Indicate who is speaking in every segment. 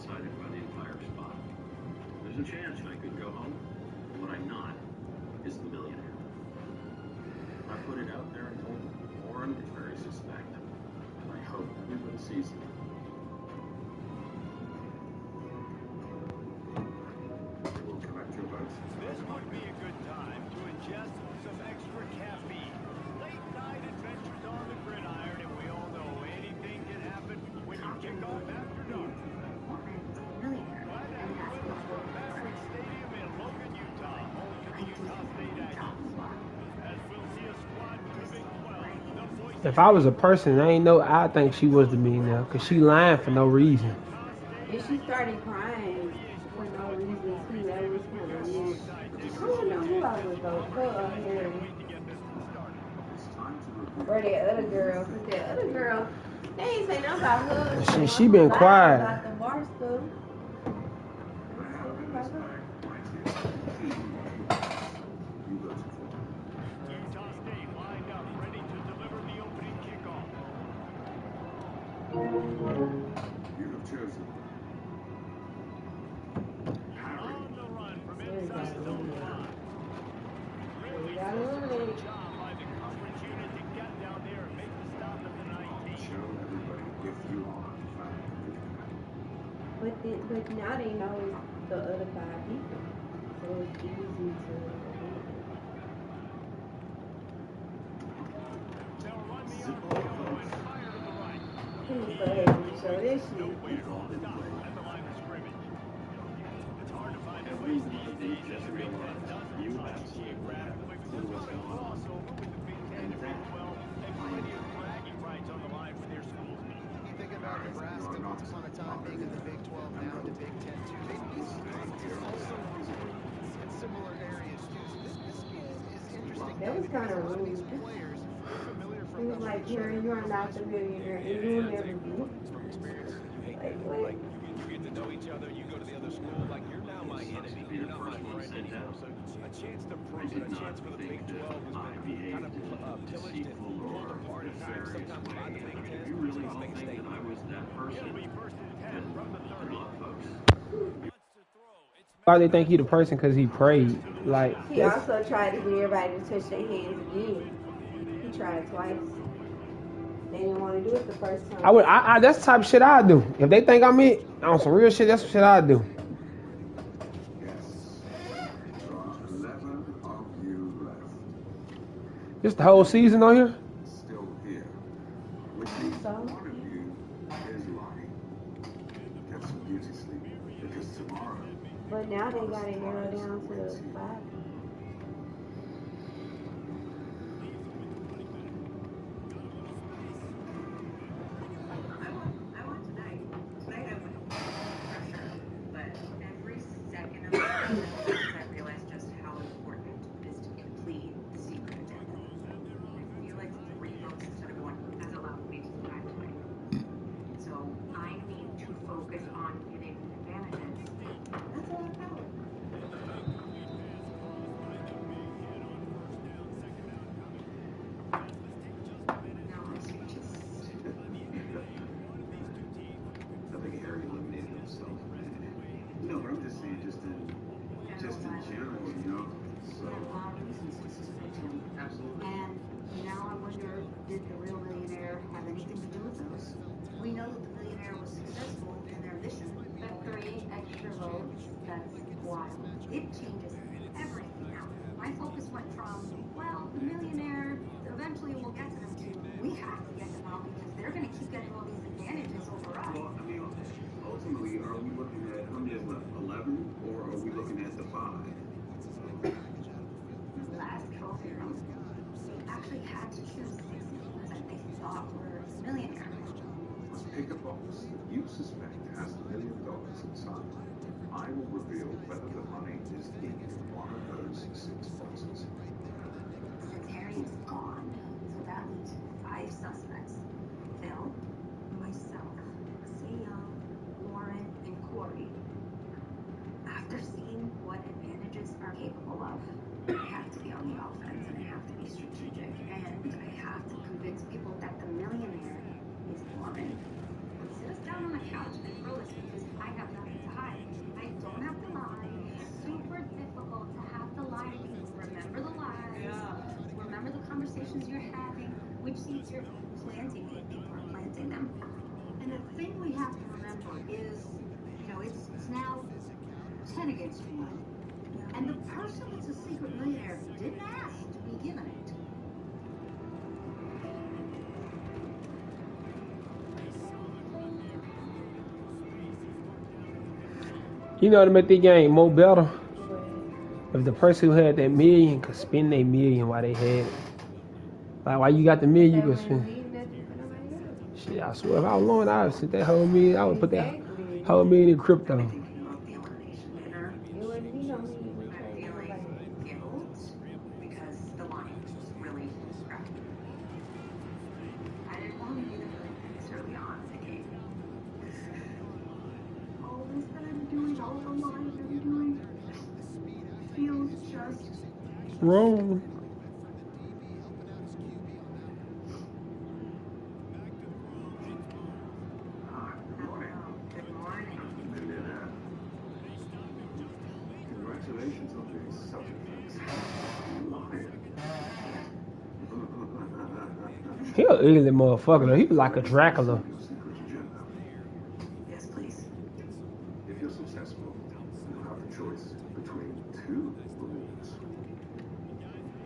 Speaker 1: blindsided by the entire spot. There's a chance I could go home. What I'm not is the millionaire. I put it out there and told him. Warren is very suspect, and I hope everyone sees it.
Speaker 2: We'll collect your votes.
Speaker 3: This would be a good time to ingest some extra caffeine. Late night adventures on the gridiron, and we all know anything can happen when you kick off after dark. Maverick Stadium in Logan, Utah, home to the Utah State Aggies. As we'll see a squad from the Big 12, the Boise.
Speaker 4: If I was a person, I think she was the millionaire because she lying for no reason.
Speaker 5: And she started crying for no reason too. That was kind of weird. I don't know who I would go for here. Or that other girl. That other girl, they ain't say nothing about her.
Speaker 4: She been quiet.
Speaker 5: About the bar stuff.
Speaker 3: Utah State lined up, ready to deliver the opening kickoff.
Speaker 2: You have chosen Harry.
Speaker 3: On the run from inside zone 5. Really
Speaker 5: Got
Speaker 3: good job by the coverage unit to get down there and make the stop at the 19.
Speaker 2: Show everybody if you are in fact the victim.
Speaker 5: But now they know the other 5 people. So it's easy to.
Speaker 3: They'll run the upfield and fire to the right.
Speaker 5: So this shit.
Speaker 3: Way to call stop at the line of scrimmage. It's hard to find a way these days as the Big Ten doesn't touch geographically. There's a lot of crossover with the Big Ten and Big 12 and plenty of bragging rights on the line for their schools.
Speaker 6: You think about Nebraska once upon a time being in the Big 12, now in the Big 10 too. They also in similar areas too. So this game is interesting.
Speaker 5: That was kind of rude.
Speaker 6: Players familiar
Speaker 5: It
Speaker 6: from
Speaker 5: was like, Jerry, you are not the millionaire, and you will never be.
Speaker 6: from experience.
Speaker 5: Like, what?
Speaker 7: You get to know each other, you go to the other school, like you're now my enemy, you're not my friend anymore. So a chance to prove it, a chance for the Big 12 has been kind of pillaged and pulled apart at times, sometimes by the Big 10.
Speaker 1: You really all think that I was that person? Then good luck, folks.
Speaker 4: Why they think he the person? Because he prayed. Like
Speaker 5: He also tried to get everybody to touch their hands again. He tried twice. They didn't want to do it the first time.
Speaker 4: I that's the type of shit I do. If they think I'm it on some real shit, that's the shit I do.
Speaker 2: Yes. There are 11 of you left.
Speaker 4: This the whole season on here.
Speaker 2: Still here. Which means
Speaker 5: So?
Speaker 2: one of you is lying. Get some beauty sleep. Because tomorrow.
Speaker 5: But now they got it narrowed down to 5.
Speaker 8: I won tonight. Tonight I won for sure. But every second of the process, I realized just how important it is to complete the secret agenda. I feel like 3 votes instead of 1 has allowed me to survive tonight. So I need to focus on getting advantages. That's all I've got. Now I see just.
Speaker 1: I think Harry eliminated himself. No, but I'm just saying, just in general, you know. So.
Speaker 8: There are a lot of reasons to suspect him.
Speaker 1: Absolutely.
Speaker 8: And now I wonder, did the real millionaire have anything to do with those? We know that the millionaire was successful in their mission, but 3 extra votes, that's wild. It changes everything now. My focus went from, well, the millionaire, eventually we'll get to them to, we have to get them out because they're going to keep getting all these advantages over us.
Speaker 1: Well, I mean, ultimately, are we looking at how many is left? 11, or are we looking at the 5?
Speaker 8: Last trophy room, they actually had to choose 6 ones that they thought were millionaire.
Speaker 2: Let's pick a box that you suspect has $1 million inside. I will reveal whether the money is in one of those 6 boxes.
Speaker 8: Since Harry is gone, so that leaves 5 suspects. Phil, myself, Sia, Lauren, and Corey. After seeing what advantages are capable of, I have to be on the offense and I have to be strategic and I have to convince people that the millionaire is Lauren. Sit us down on the couch and grill us because I have no You're planting it. People are planting them. And the thing we have to remember is, it's now 10 against 1. And the person that's a secret millionaire didn't ask to be given it.
Speaker 4: You know, to make the game more better, if the person who had that million could spend their million while they had it. Like, while you got the million, you could spend. Shit, I swear, if I was alone, I would sit that whole million, I would put that whole million in crypto.
Speaker 8: Thinking about the elimination dinner. I'm feeling guilt because the line was really scrappy. I didn't want to be the this early on in the game. All this that I'm doing, all the lines I'm doing, feels just
Speaker 4: Wrong.
Speaker 8: Good morning.
Speaker 2: Millionaire. Congratulations on being such a lion.
Speaker 4: He an ugly motherfucker though. He was like a Dracula.
Speaker 2: Your secret agenda.
Speaker 8: Yes, please.
Speaker 2: If you're successful, you'll have a choice between 2 rewards.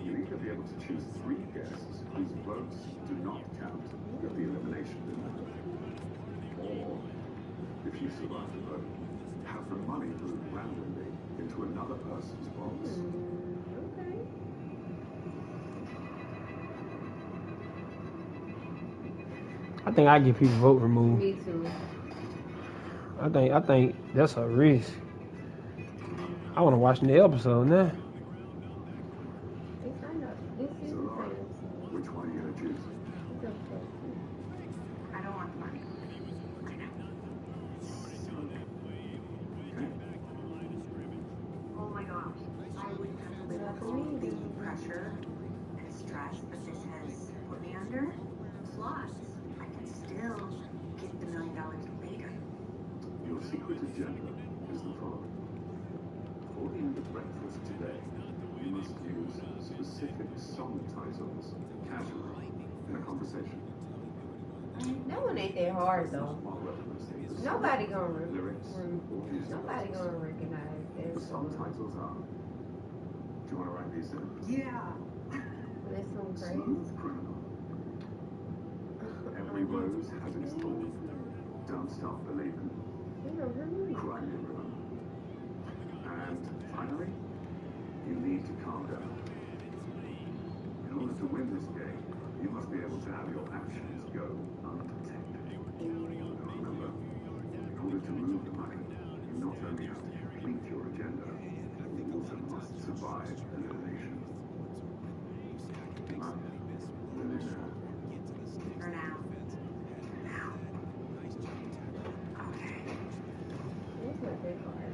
Speaker 2: You'll either be able to choose 3 guests whose votes do not count at the elimination dinner. Or, if you survive the vote, have the money moved randomly into another person's box.
Speaker 5: Okay.
Speaker 4: I think I give people vote removed.
Speaker 5: Me too.
Speaker 4: I think that's a risk. I want to watch the episode now.
Speaker 5: I know. This is
Speaker 2: So, Laura, which one are you going to choose?
Speaker 8: I don't want the money. I know.
Speaker 2: Okay.
Speaker 8: Oh my gosh. I would definitely live through the pressure and stress that this has put me under. Plus, I can still get the $1 million later.
Speaker 2: Your secret agenda is the following. For the end of breakfast today, you must use specific song titles casually in a conversation.
Speaker 5: That one ain't that hard though.
Speaker 2: While referencing the
Speaker 5: Nobody
Speaker 2: song,
Speaker 5: gonna
Speaker 2: lyrics or music
Speaker 5: nobody
Speaker 2: lyrics.
Speaker 5: gonna recognize
Speaker 2: The
Speaker 5: that.
Speaker 2: song titles are. Do you want to write these down?
Speaker 8: Yeah.
Speaker 5: That's so crazy.
Speaker 2: Smooth Criminal. Every rose has its thorn. Don't stop believing. Cry me a river. And finally, you need to calm down. In order to win this game, you must be able to have your actions go undetected. Now remember, in order to move the money, you not only have to complete your agenda, you also must survive elimination. Millionaire.
Speaker 8: For now. Okay.
Speaker 5: That's not that hard.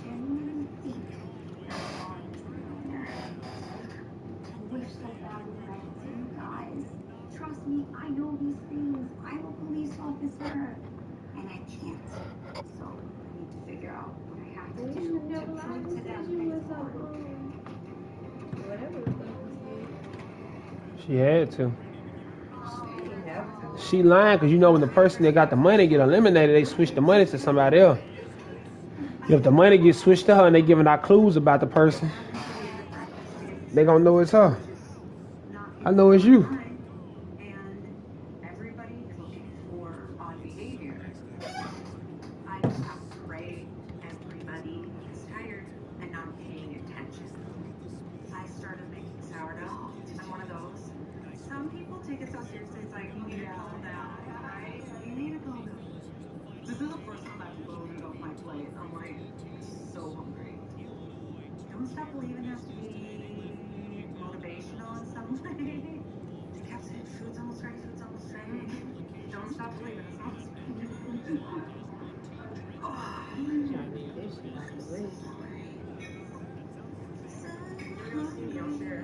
Speaker 8: Genuinely think that God is the millionaire. I wish so badly that I could see you guys. Trust me, I know these things. I'm a police officer. And I can't. So I need to figure out what I have to
Speaker 5: You
Speaker 8: do
Speaker 5: should
Speaker 8: to
Speaker 5: never lie
Speaker 8: prove
Speaker 5: and
Speaker 8: to
Speaker 5: say
Speaker 8: them
Speaker 5: you
Speaker 8: I
Speaker 5: was
Speaker 8: won.
Speaker 5: whatever the fuck you
Speaker 4: She had to.
Speaker 5: said. You have to.
Speaker 4: She lying because you know when the person that got the money get eliminated, they switch the money to somebody else. If the money gets switched to her and they giving out clues about the person, they gonna know it's her. I know it's you.
Speaker 8: And everybody is looking for odd behavior. I just have to pray everybody is tired and not paying attention. I started making sourdough. I'm one of those. Some people take it so seriously, it's like, you need to calm down, right? You need to calm down. This is the first time I've loaded up my plate. I'm like, so hungry. Don't Stop Believing has to be motivational in some way. They kept saying, food's almost ready, food's almost ready. Don't Stop Believing, it's almost ready. Oh,
Speaker 5: Trying to get this shit out the way.
Speaker 8: Y'all share.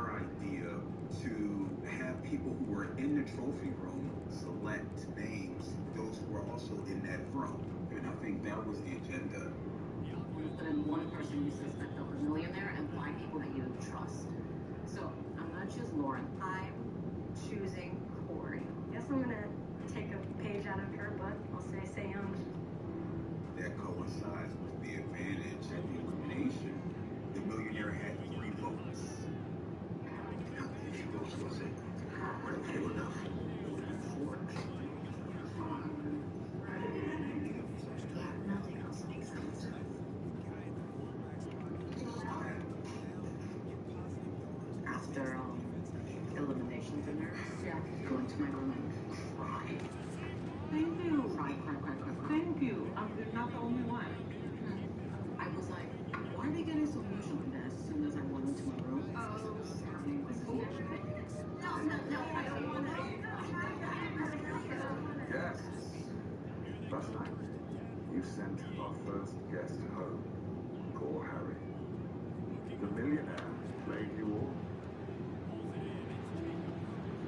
Speaker 2: our idea to have people who were in the trophy room select names, those who were also in that room. And I think that was the agenda.
Speaker 9: You put in one person you suspect of a millionaire and 5 people that you trust. So I'm gonna choose Lauren. I'm choosing Corey.
Speaker 10: Guess I'm gonna take a page out of her book. I'll say Sam.
Speaker 2: That coincides with the advantage at the elimination. The millionaire had 3 votes. How many of you votes was it? Were they few enough? 4.
Speaker 9: Nothing else makes sense. After elimination dinner, go into my room and cry. Thank you. Cry. Thank you. You're not the only one. I was like, why are they getting so emotional? And then as soon as I went into my room, sorry, was he everything? No, I don't want to.
Speaker 2: Guests. Last night, you sent our first guest home, poor Harry. The millionaire played you all.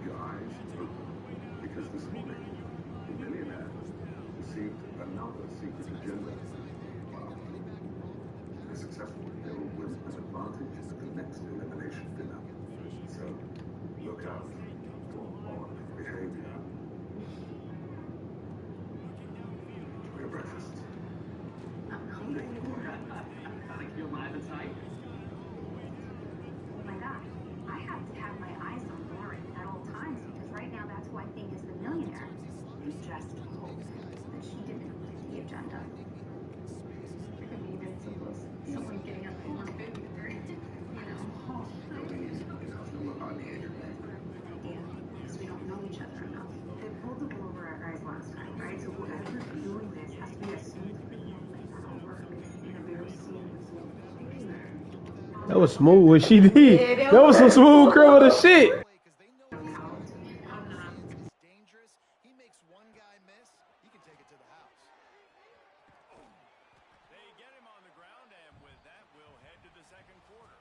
Speaker 2: Your eyes open, because this morning, the millionaire received another secret agenda. Wow. If successful, they will win an advantage at the next elimination dinner. So, look out for odd behavior. Enjoy your breakfast.
Speaker 9: I'm hungry. Like you're my appetite.
Speaker 10: Oh my gosh. I have to have my eyes on Lauren at all times because right now that's who I think is the millionaire.
Speaker 9: We just hope that she didn't complete the agenda.
Speaker 10: It could be even someone getting up for more food.
Speaker 9: Yeah, because we don't know each other enough.
Speaker 8: They pulled the wool over our eyes last time, right? So whoever's doing this has to be a smooth work in a very seamless way.
Speaker 4: That was smooth what she did. That was some smooth criminal shit.
Speaker 6: It's dangerous. He makes one guy miss, he can take it to the house.
Speaker 7: They get him on the ground, and with that, we'll head to the second quarter.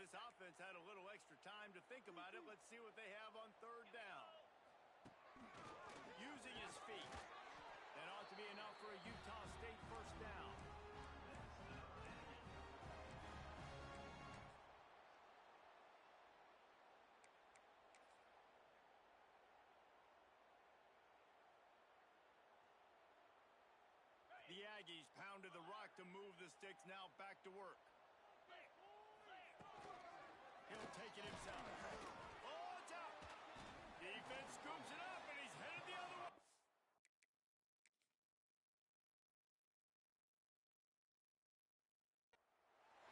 Speaker 7: This offense had a little extra time to think about it. Let's see what they have on third down. Using his feet. That ought to be enough for a Utah State first down. The Aggies pounded the rock to move the sticks, now back to work. He'll take it himself. Oh, it's out. Defense scoops it up, and he's headed the other way.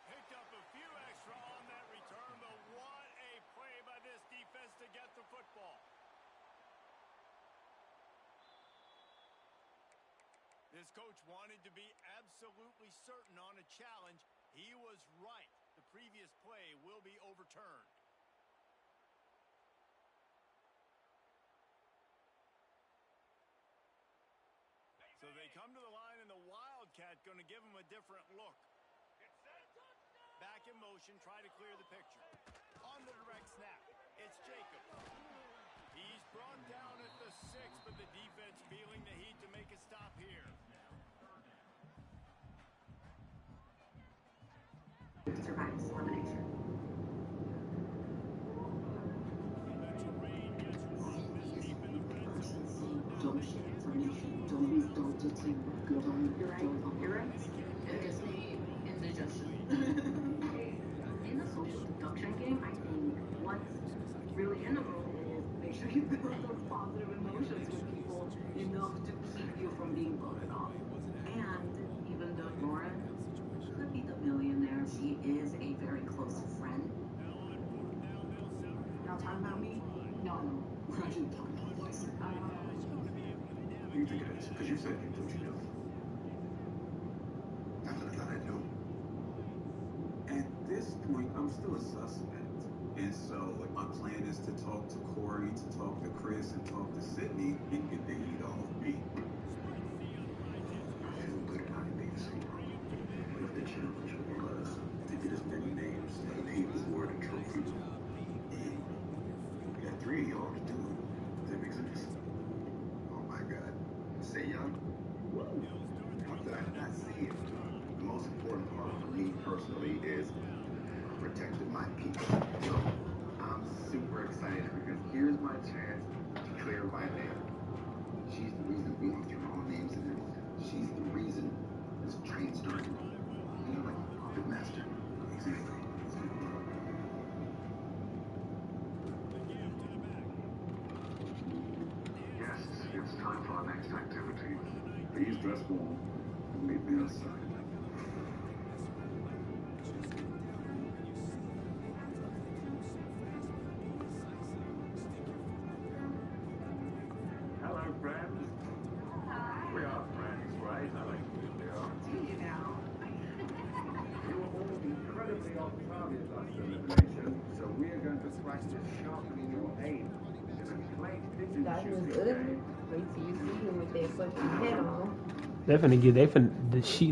Speaker 7: Picked up a few extra on that return, but what a play by this defense to get the football. This coach wanted to be absolutely certain on a challenge. He was right. The previous play will be overturned. So they come to the line, and the Wildcat going to give them a different look. Back in motion, try to clear the picture. On the direct snap, it's Jacob. He's brought down at the 6, but the defense feeling the heat to make a stop here.
Speaker 9: Survives elimination. Don't share information. Don't use don't teamwork. You're right. It gives me indigestion. In the social deduction game, I think what's really integral is make sure you build those positive emotions with people enough to keep you from being voted off. And even though Lauren could be the millionaire, she is a very close friend.
Speaker 8: Y'all talking about me?
Speaker 9: No, we're actually talking about this.
Speaker 2: Who do you think it is? Because you said you thought you knew. I thought I knew. At this point, I'm still a suspect. And so, like, my plan is to talk to Corey, to talk to Chris, and talk to Sydney, and get the heat off me.
Speaker 1: I feel good about it being simple. But if the challenge was to get as many names on the Heat Award trophy, and we got 3 of y'all to do it. Does that make sense?
Speaker 2: Oh my God. Say young? Woo! How could I not see it? The most important part for me personally is protecting my peace. So I'm super excited because here's my chance to clear my name. She's the reason we went through all names and everything. She's the reason this train started. You know, like puppet master.
Speaker 1: Exactly.
Speaker 2: Yes, it's time for our next activity. Please dress warm and meet me outside.
Speaker 3: Hello, friends. We are friends, right? I like to think we are.
Speaker 10: Do you now?
Speaker 3: You were all incredibly off target last elimination, so we are going to practice sharpening your aim in a clay pigeon
Speaker 5: Thought he was
Speaker 3: shooting
Speaker 5: ugly.
Speaker 3: game.
Speaker 5: Wait till you see him with that fucking head on.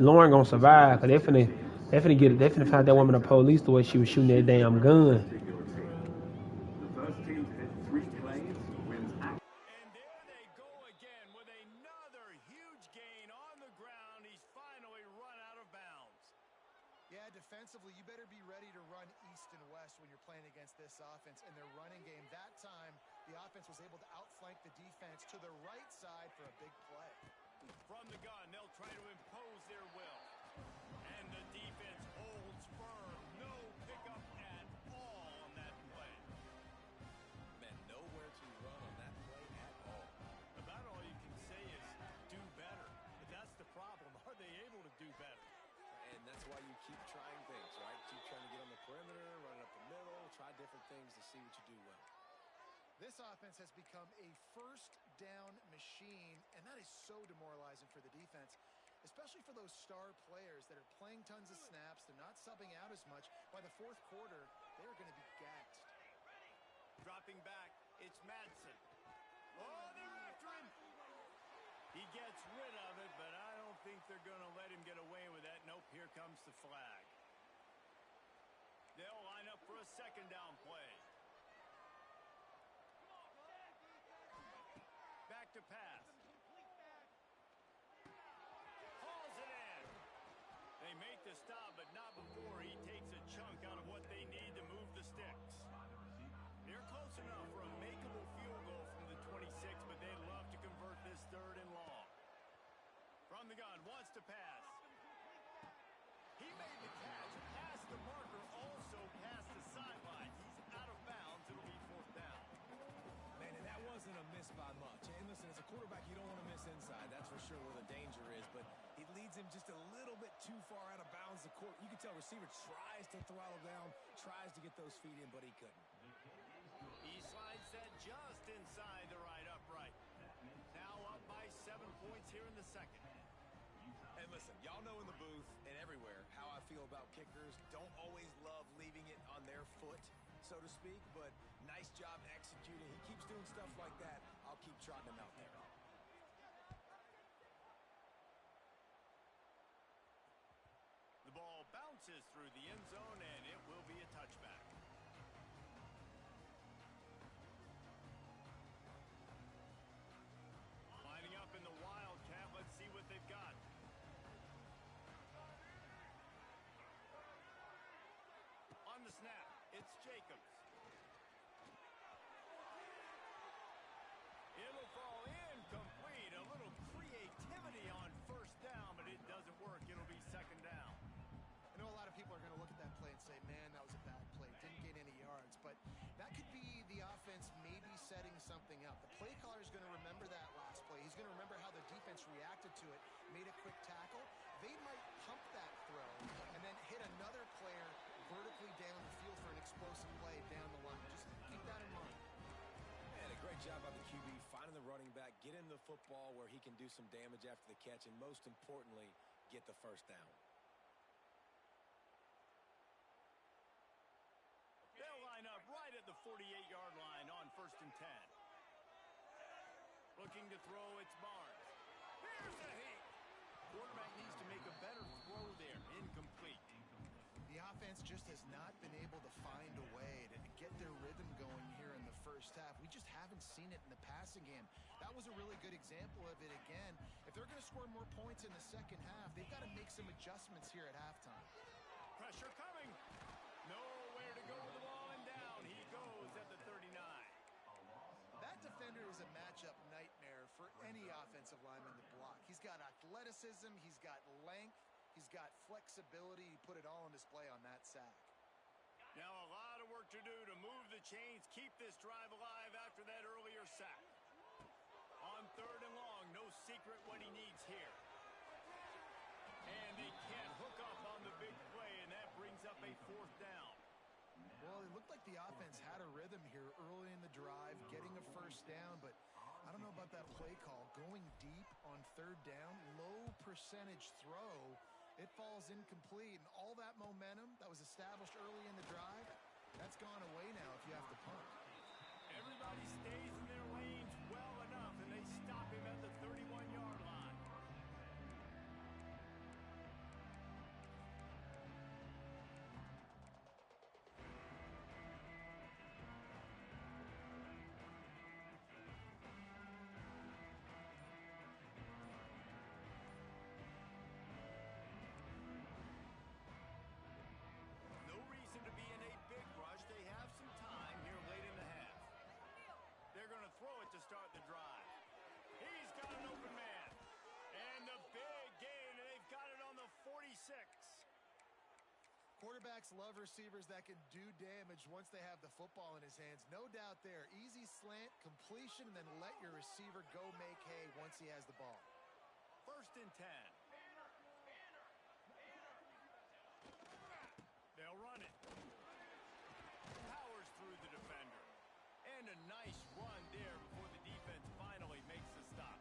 Speaker 4: Lauren gonna survive, cause they finna find that woman the police the way she was shooting that damn gun.
Speaker 3: Particular team. The first team to hit 3 clays wins action.
Speaker 7: And there they go again with another huge gain on the ground. He's finally run out of bounds.
Speaker 6: Yeah, defensively, you better be ready to run east and west when you're playing against this offense. In their running game, that time, the offense was able to outflank the defense to the right side for a big play.
Speaker 7: From the gun, they'll try to impose their will. And the defense holds firm. No pickup at all on that play.
Speaker 11: Man, nowhere to run on that play at all.
Speaker 7: About all you can say is do better. But that's the problem. Are they able to do better?
Speaker 11: And that's why you keep trying things, right? Keep trying to get on the perimeter, run it up the middle, try different things to see what you do well.
Speaker 6: This offense has become a first down machine, and that is so demoralizing for the defense, especially for those star players that are playing tons of snaps. They're not subbing out as much. By the fourth quarter, they are going to be gassed.
Speaker 7: Dropping back, it's Madsen. Oh, they're after him. He gets rid of it, but I don't think they're going to let him get away with that. Nope, here comes the flag. They'll line up for a second down play. Back to pass. Hauls it in. They make the stop, but not before he takes a chunk out of what they need to move the sticks. They're close enough for a makeable field goal from the 26, but they'd love to convert this third and long. From the gun, wants to pass. He made the catch, past the marker, also past the sideline. He's out of bounds. It'll be fourth down.
Speaker 11: Man, and that wasn't a miss by much. And listen, as a quarterback, you don't want to miss inside. That's for sure where the danger is. But he leads him just a little bit too far out of bounds. The court, you can tell receiver tries to throttle down, tries to get those feet in, but he couldn't.
Speaker 7: He slides that just inside the right upright. Now up by 7 points here in the second.
Speaker 11: And listen, y'all know in the booth and everywhere how I feel about kickers. Don't always love leaving it on their foot, so to speak, but nice job executing. He keeps doing stuff like that. I'll keep trotting him out there.
Speaker 7: The ball bounces through the end zone, and it will be a touchback. Lining up in the Wildcat. Let's see what they've got. On the snap, it's Jacobs. It'll fall incomplete. A little creativity on first down, but it doesn't work. It'll be second down.
Speaker 6: I know a lot of people are going to look at that play and say, man, that was a bad play. Didn't gain any yards. But that could be the offense maybe setting something up. The play caller is going to remember that last play. He's going to remember how the defense reacted to it, made a quick tackle. They might pump that throw and then hit another player vertically down the field for an explosive play down the line. Just keep that in mind.
Speaker 11: And a great job by the QB finding the running back, get him the football where he can do some damage after the catch, and most importantly, get the first down.
Speaker 7: They'll line up right 48-yard line on 1st and 10. Looking to throw, it's Barnes. Here's a hit. Quarterback needs to make a better throw there. Incomplete.
Speaker 6: The offense just has not been able to find a way to get their rhythm going here in the first half. We just haven't seen it in the passing game. That was a really good example of it again. If they're going to score more points in the second half, they've got to make some adjustments here at halftime.
Speaker 7: Pressure coming. Nowhere to go with the ball, and down he goes at the 39.
Speaker 6: That defender is a matchup nightmare for any offensive lineman to block. He's got athleticism, he's got length, he's got flexibility. He put it all on display on that sack.
Speaker 7: Now a lot of work to do to move the chains, keep this drive alive after that earlier sack. On 3rd and long, no secret what he needs here. And they can't hook up on the big play, and that brings up a 4th down.
Speaker 6: Well, it looked like the offense had a rhythm here early in the drive, getting a first down, but I don't know about that play call. Going deep on 3rd down, low percentage throw, it falls incomplete, and all that momentum that was established early in the drive, that's gone away now if you have to punt.
Speaker 7: Everybody stays in their lanes well enough, and they stop him at the 31-yard line. To be in a big rush. They have some time here late in the half. They're going to throw it to start the drive. He's got an open man. And the big gain, and they've got it on the 46.
Speaker 6: Quarterbacks love receivers that can do damage once they have the football in his hands. No doubt there. Easy slant, completion, and then let your receiver go make hay once he has the ball.
Speaker 7: 1st and 10. They'll run it. Powers through the defender. And a nice run there before the defense finally makes the stop.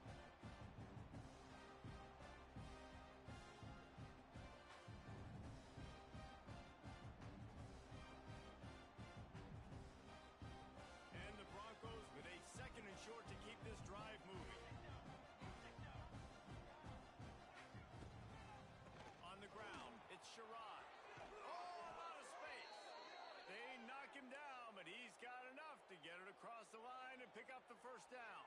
Speaker 7: And the Broncos with a 2nd and short to keep this drive moving. On the ground, it's Sherrod. Oh, a lot of space. They knock him down, but he's got enough to get it across the line and pick up the 1st down.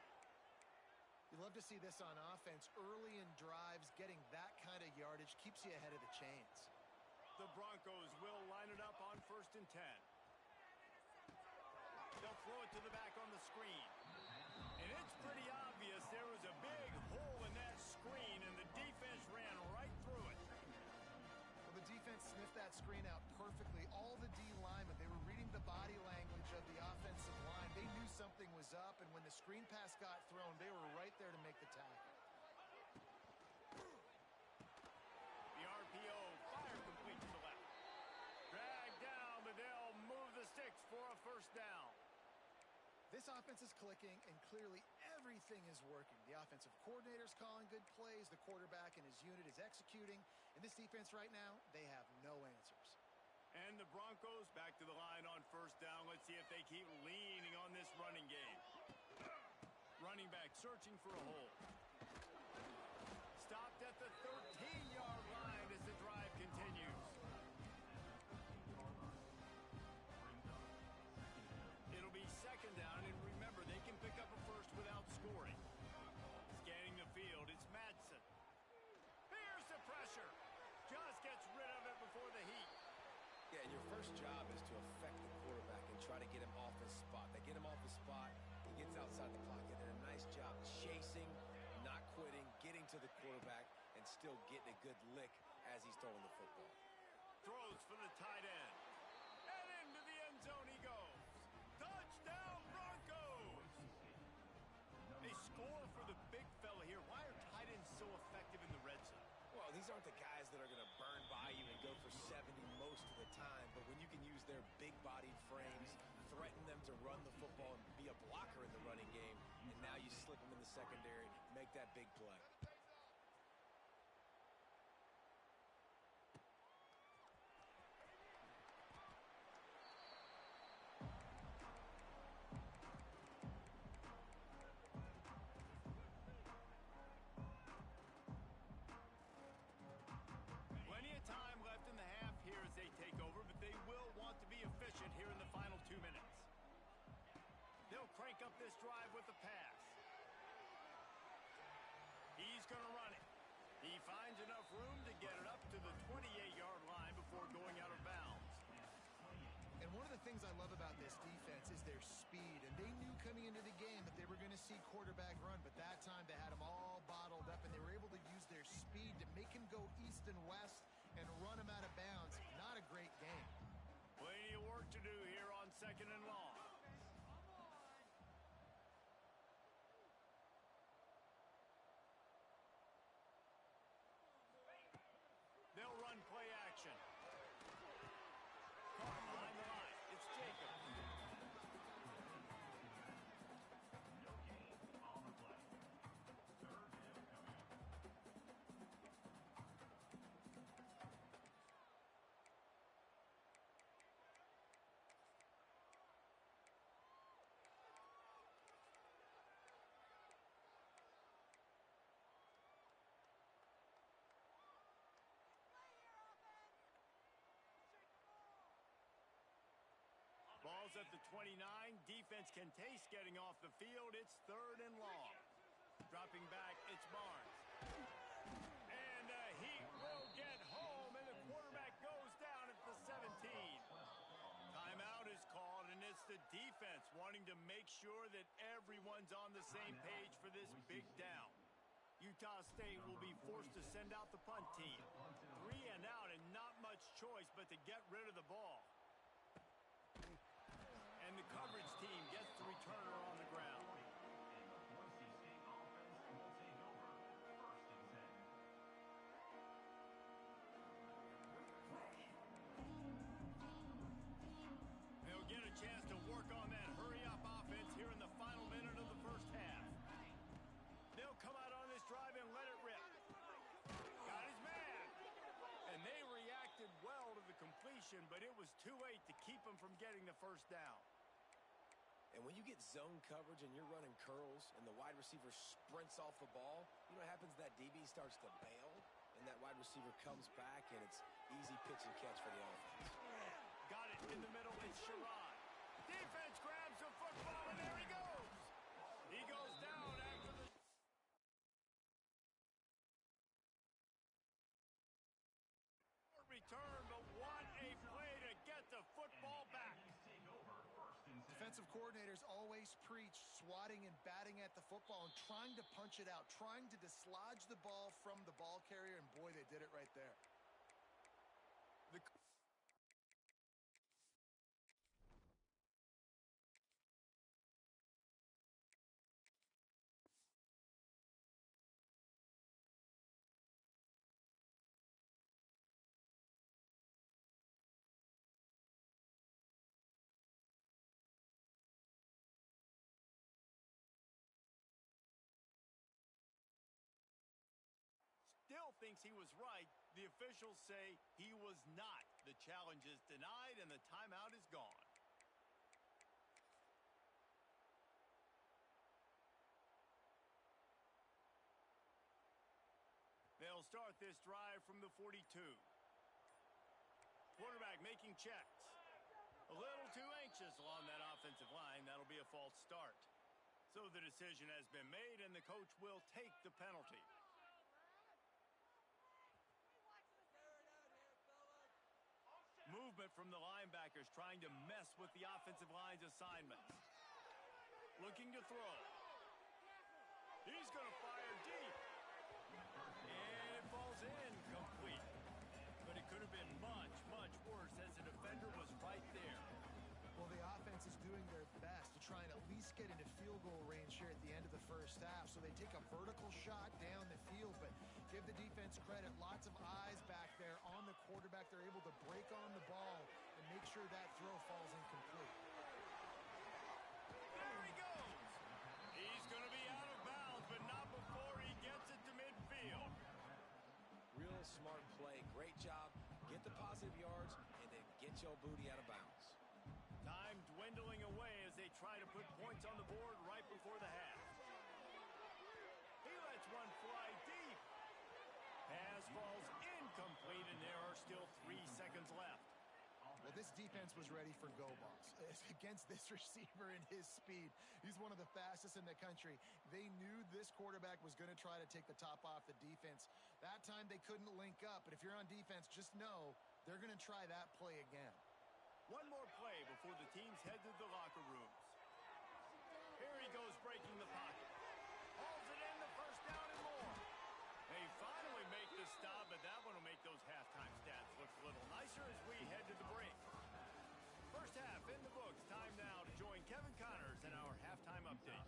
Speaker 6: You love to see this on offense. Early in drives, getting that kind of yardage keeps you ahead of the chains.
Speaker 7: The Broncos will line it up on 1st and 10. They'll throw it to the back on the screen. And it's pretty obvious there was a big hole in that screen, and the defense ran right through it.
Speaker 6: Well, the defense sniffed that screen out perfectly. All the D linemen, they were reading the body language of the offensive line. They knew something was up, and when the screen pass got thrown, they were right there to make the tackle.
Speaker 7: The RPO, fire complete to the left. Dragged down, but they'll move the sticks for a 1st down.
Speaker 6: This offense is clicking, and clearly everything is working. The offensive coordinator's calling good plays. The quarterback and his unit is executing. And this defense right now, they have no answers.
Speaker 7: And the Broncos back to the line on 1st down. Let's see if they keep leaning on this running game. Running back searching for a hole. Stopped at the 13-yard line as the drive continues. It'll be 2nd down, and remember, they can pick up a 1st without scoring. Scanning the field, it's Madsen. Here's the pressure. Just gets rid of it before the heat.
Speaker 11: Yeah, and your first job is to affect the quarterback and try to get him off his spot. They get him off his spot, he gets outside the pocket. And a nice job chasing, not quitting, getting to the quarterback, and still getting a good lick as he's throwing the football.
Speaker 7: Throws for the tight end. And into the end zone he goes. Touchdown, Broncos! They score for the big fella here. Why are tight ends so effective in the red zone?
Speaker 11: Well, these aren't the guys that are going to burn by you and go for 70 most of the time. But when you can use their big-bodied frames, threaten them to run the football and be a blocker in the running game, and now you slip them in the secondary, make that big play.
Speaker 3: 2 minutes. They'll crank up this drive with the pass. He's going to run it. He finds enough room to get it up to the 28-yard line before going out of bounds.
Speaker 6: And one of the things I love about this defense is their speed. And they knew coming into the game that they were going to see quarterback run. But that time they had them all bottled up, and they were able to use their speed to make him go east and west and run him out of bounds. Not a great game.
Speaker 3: Plenty of work to do here on 2nd and long. They'll run play action. Caught behind the line. It's Jacob.
Speaker 2: No gain on the play. 3rd and coming up.
Speaker 3: Ball's at the 29. Defense can taste getting off the field. It's 3rd and long. Dropping back, it's Barnes. And the Heat will get home, and the quarterback goes down at the 17. Timeout is called, and it's the defense wanting to make sure that everyone's on the same page for this big down. Utah State will be forced to send out the punt team. 3 and out, and not much choice but to get rid of the ball. And the coverage team gets the returner on the ground.
Speaker 2: And the Boise State offense will take over 1st and 10.
Speaker 3: They'll get a chance to work on that hurry-up offense here in the final minute of the 1st half. They'll come out on this drive and let it rip. Got his man. And they reacted well to the completion, but it was too late to keep him from getting the 1st down.
Speaker 7: And when you get zone coverage and you're running curls and the wide receiver sprints off the ball, you know what happens? That DB starts to bail, and that wide receiver comes back, and it's easy pitch and catch for the offense.
Speaker 3: Got it in the middle. It's Sherrod. Defense grabs the football, and there he goes. He goes down after the return, but what a play to get the football back.
Speaker 2: Take over 1st and 10.
Speaker 6: Defensive coordinators always preach swatting and batting at the football and trying to punch it out, trying to dislodge the ball from the ball carrier, and boy, they did it right there.
Speaker 3: The still thinks he was right. The officials say he was not. The challenge is denied, and the timeout is gone. They'll start this drive from the 42. Quarterback making checks. A little too anxious along that offensive line. That'll be a false start. So the decision has been made, and the coach will take the penalty. Movement from the linebackers trying to mess with the offensive line's assignments. Looking to throw. He's going to fire deep. And it falls incomplete. But it could have been much, much worse as the defender was right there.
Speaker 6: Well, the offense is doing their best to try and at least get into field goal range here at the end of the 1st half. So they take a vertical shot down the field, but give the defense credit. Lots of eyes back there on the quarterback. They're able to break on the ball and make sure that throw falls incomplete.
Speaker 3: There he goes. He's going to be out of bounds, but not before he gets it to midfield.
Speaker 7: Real smart play. Great job. Get the positive yards and then get your booty out of bounds.
Speaker 3: Time dwindling away as they try to put points on the board right before the half. He lets one fly deep. Pass falls incomplete, and there are still 3 seconds left.
Speaker 6: Well, this defense was ready for go balls. Against this receiver and his speed, he's one of the fastest in the country. They knew this quarterback was going to try to take the top off the defense. That time they couldn't link up, but if you're on defense, just know they're going to try that play again.
Speaker 7: One more play before the teams head to the locker rooms. Here he goes breaking the pocket. Hauls it in, the first down and more. They finally make the stop, but that one will make those halftime stats look a little nicer as we head to the break. First half in the books. Time now to join Kevin Connors in our halftime update.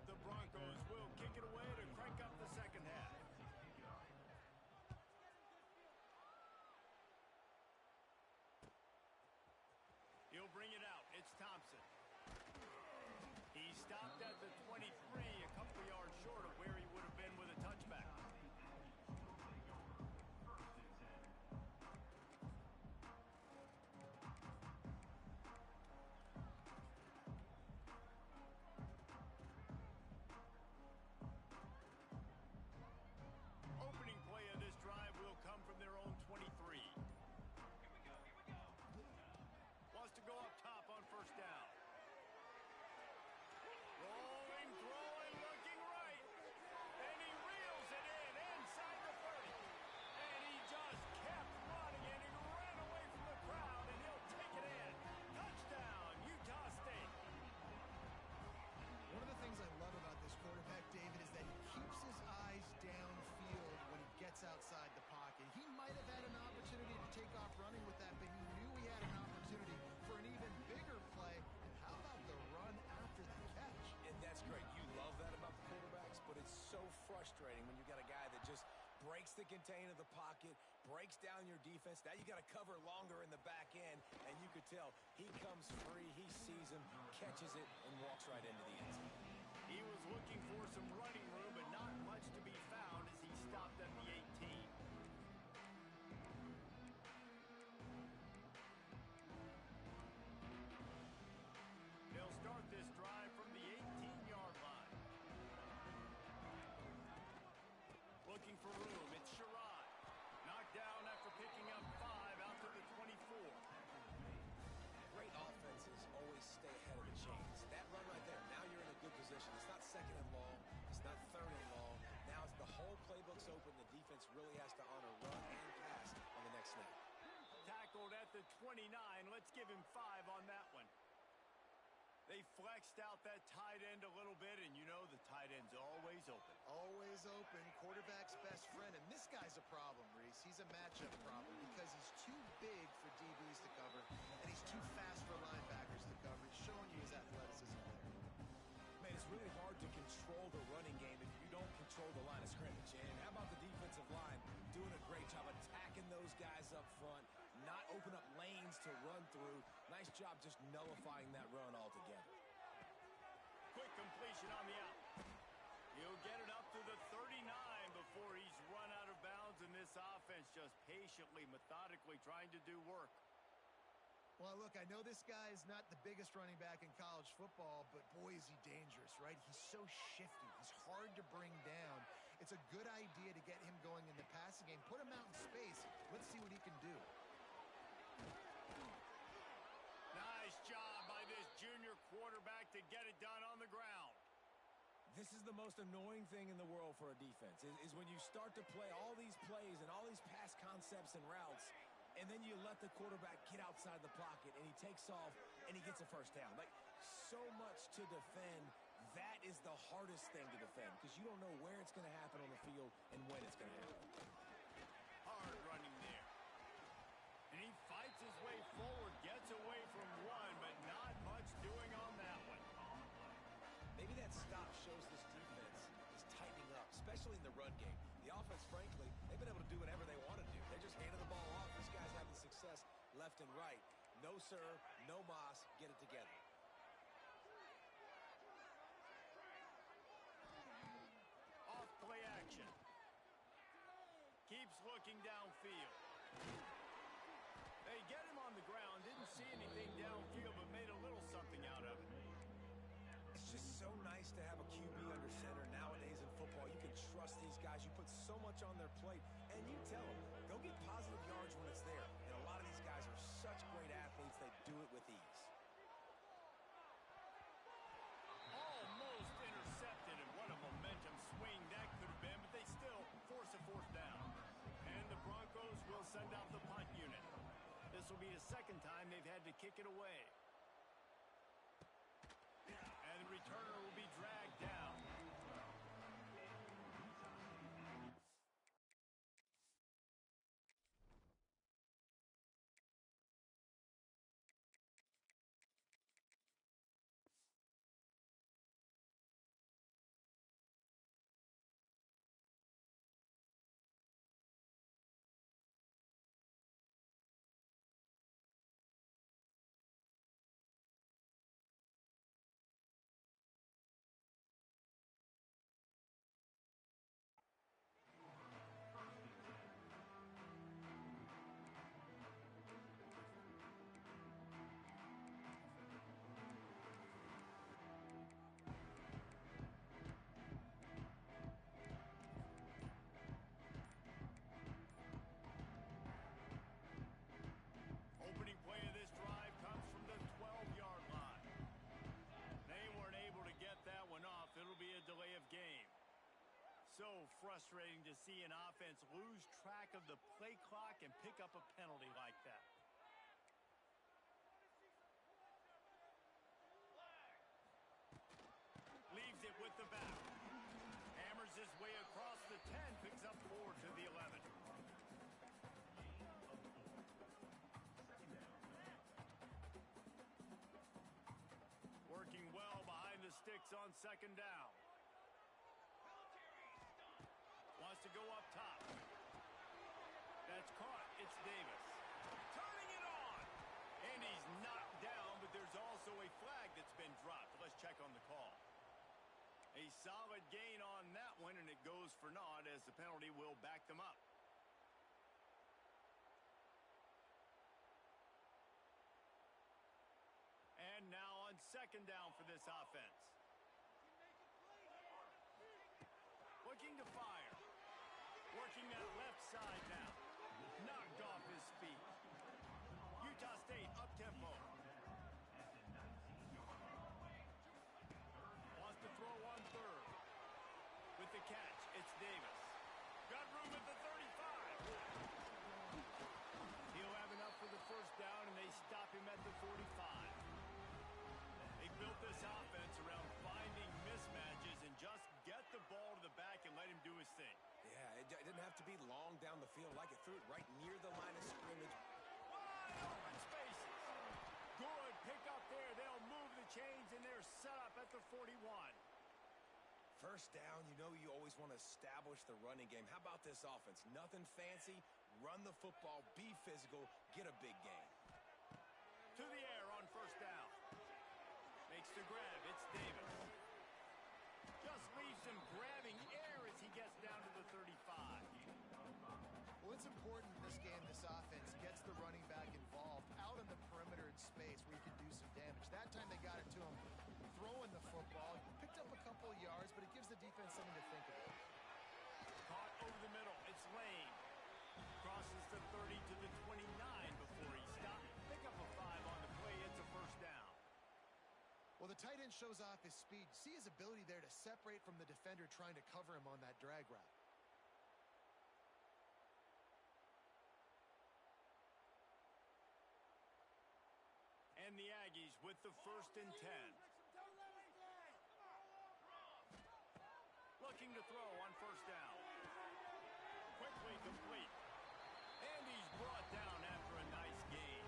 Speaker 7: The Broncos will kick it away to crank up the second half. He'll bring it out. It's Thompson. He stopped at the 23, a couple yards short of where he would have been with a touchback. Opening play of this drive will come from their own 23. Wants to go up top on first down. Rolling, throwing, looking right. And he reels it in inside the 30. And he just kept running, and he ran away from the crowd, and he'll take it in. Touchdown, Utah State.
Speaker 6: One of the things I love about this quarterback, David, is that he keeps his eyes downfield when he gets outside the pocket. He might have had an opportunity to take off running with that, but he knew he had an opportunity for an even bigger play. And how about the run after the catch?
Speaker 11: And that's great. You love that about the quarterbacks, but it's so frustrating when you got a guy that just breaks the contain of the pocket, breaks down your defense. Now you got to cover longer in the back end, and you could tell he comes free, he sees him, catches it, and walks right into the end zone.
Speaker 7: He was looking for some running room, but not much to be found as he stopped at the 18. They'll start this drive from the 18-yard line. Looking for room, it's Sherrod. Knocked down after picking up 5 out to the 24.
Speaker 11: Great offenses always stay ahead of the chains. That run right there, now you're in a good position. It's not second and long. It's not third and long. Now it's the whole playbook's open. The defense really has to honor run and pass on the next snap.
Speaker 7: Tackled at the 29. Let's give him 5 on that one. They flexed out that tight end a little bit, and you know the tight end's always open.
Speaker 6: Always open, quarterback's best friend. And this guy's a problem, Reese. He's a matchup problem because he's too big for DBs to cover, and he's too fast for linebackers to cover. He's showing you his athleticism there.
Speaker 11: Man, it's really hard to control the running game if you don't control the line of scrimmage. And how about the defensive line doing a great job attacking those guys up front, not open up lanes to run through. Nice job just nullifying that run altogether.
Speaker 7: Quick completion on the out. He'll get it up to the 39 before he's run out of bounds, and this offense just patiently, methodically trying to do work.
Speaker 6: Well, look, I know this guy is not the biggest running back in college football, but boy, is he dangerous, right? He's so shifty. He's hard to bring down. It's a good idea to get him going in the passing game. Put him out in space. Let's see what he can do.
Speaker 7: Nice job by this junior quarterback to get it done on the ground.
Speaker 11: This is the most annoying thing in the world for a defense, is when you start to play all these plays and all these pass concepts and routes, and then you let the quarterback get outside the pocket, and he takes off, and he gets a first down. Like, so much to defend. That is the hardest thing to defend because you don't know where it's going to happen on the field and when it's going to happen.
Speaker 7: Hard running there. And he fights his way forward, gets away from one, but not much doing on that one.
Speaker 11: Maybe that stop shows this defense is tightening up, especially in the run game. The offense, frankly, they've been able to do whatever they want to do. They're just handing the ball off. This guy's having success left and right. No sir, no mas, get it together.
Speaker 7: Off play action. Keeps looking downfield. They get him on the ground, didn't see anything downfield, but made a little something out of it.
Speaker 11: It's just so nice to have a QB much on their plate. And you tell them, go get positive yards when it's there. And a lot of these guys are such great athletes, they do it with ease.
Speaker 3: Almost intercepted, and what a momentum swing that could have been, but they still force a fourth down. And the Broncos will send out the punt unit. This will be the second time they've had to kick it away. And the returner will be dragged down. Opening play of this drive comes from the 12-yard line. They weren't able to get that one off. It'll be a delay of game. So frustrating to see an offense lose track of the play clock and pick up a penalty like that. Leaves it with the back. Hammers his way across the 10, picks up 4 to the 11. Working well behind the sticks on second down. Wants to go up top. That's caught. It's Davis. Turning it on. And he's knocked down, but there's also a flag that's been dropped. Let's check on the call. A solid gain on that one, and it goes for naught as the penalty will back them up. And now on second down for this offense. Looking to fire. Working that left side now. Knocked off his feet. Utah State up-tempo. Wants to throw on third. With the catch, it's Davis. Got room at the 35. He'll have enough for the first down, and they stop him at the 45. They built this offense around finding mismatches and just get the ball to the back and let him do his thing.
Speaker 11: Yeah, it didn't have to be long down the field. Like it threw it right near the line of scrimmage.
Speaker 3: Wide open spaces. Good pick up there. They'll move the chains, and they're set up at the 41.
Speaker 11: First down, you know you always want to establish the running game. How about this offense? Nothing fancy. Run the football, be physical, get a big gain.
Speaker 3: To the air on first down. Makes the grab. It's Davis. Just leaves him grabbing air as he gets down to the 35.
Speaker 6: Well, it's important in this game, this offense gets the running back involved out in the perimeter in space where you can do some damage. That time they got it to him throwing the football. Picked up a couple of yards, but it gives the defense something to think about.
Speaker 3: Caught over the middle. It's Lane. Crosses the 30 to the 29 before he stopped. Pick up a 5 on the play. It's a first down.
Speaker 6: Well, the tight end shows off his speed. See his ability there to separate from the defender trying to cover him on that drag route.
Speaker 3: And the Aggies with the 1st and 10. Looking to throw on first down. Quickly complete. And he's brought down after a nice gain.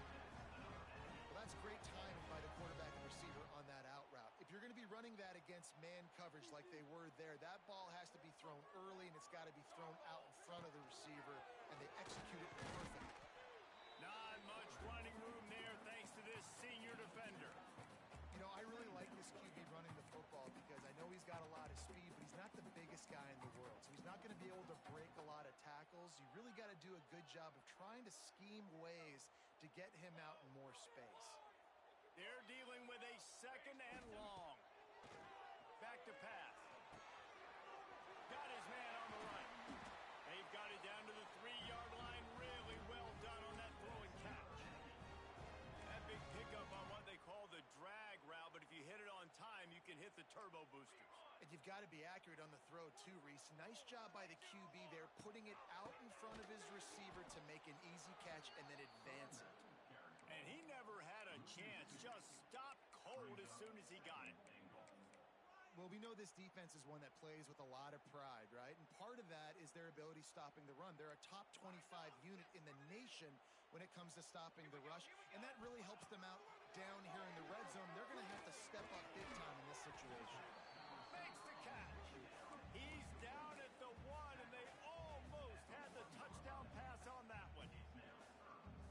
Speaker 6: Well, that's great timing by the quarterback and receiver on that out route. If you're going to be running that against man coverage like they were there, that ball has to be thrown early, and it's got to be thrown out in front of the receiver, and they execute it perfectly.
Speaker 3: Not much running room there thanks to this senior defender.
Speaker 6: You know, I really like this QB running the football because I know he's got a lot of speed, but he's not the biggest guy in the world. So he's not going to be able to break a lot of tackles. You really got to do a good job of trying to scheme ways to get him out in more space.
Speaker 3: They're dealing with a second and long. Back to pass. Got his man on the right. A
Speaker 11: with the turbo boosters.
Speaker 6: And you've got to be accurate on the throw too, Reese. Nice job by the QB there, putting it out in front of his receiver to make an easy catch and then advance it.
Speaker 11: And he never had a chance. Just stopped cold as soon as he got it.
Speaker 6: Well, we know this defense is one that plays with a lot of pride, right? And part of that is their ability stopping the run. They're a top 25 unit in the nation when it comes to stopping the rush, and that really helps them out down here in the red zone. They're going to have to step up big time in this situation.
Speaker 11: Makes the catch. He's down at the 1, and they almost had the touchdown pass on that one.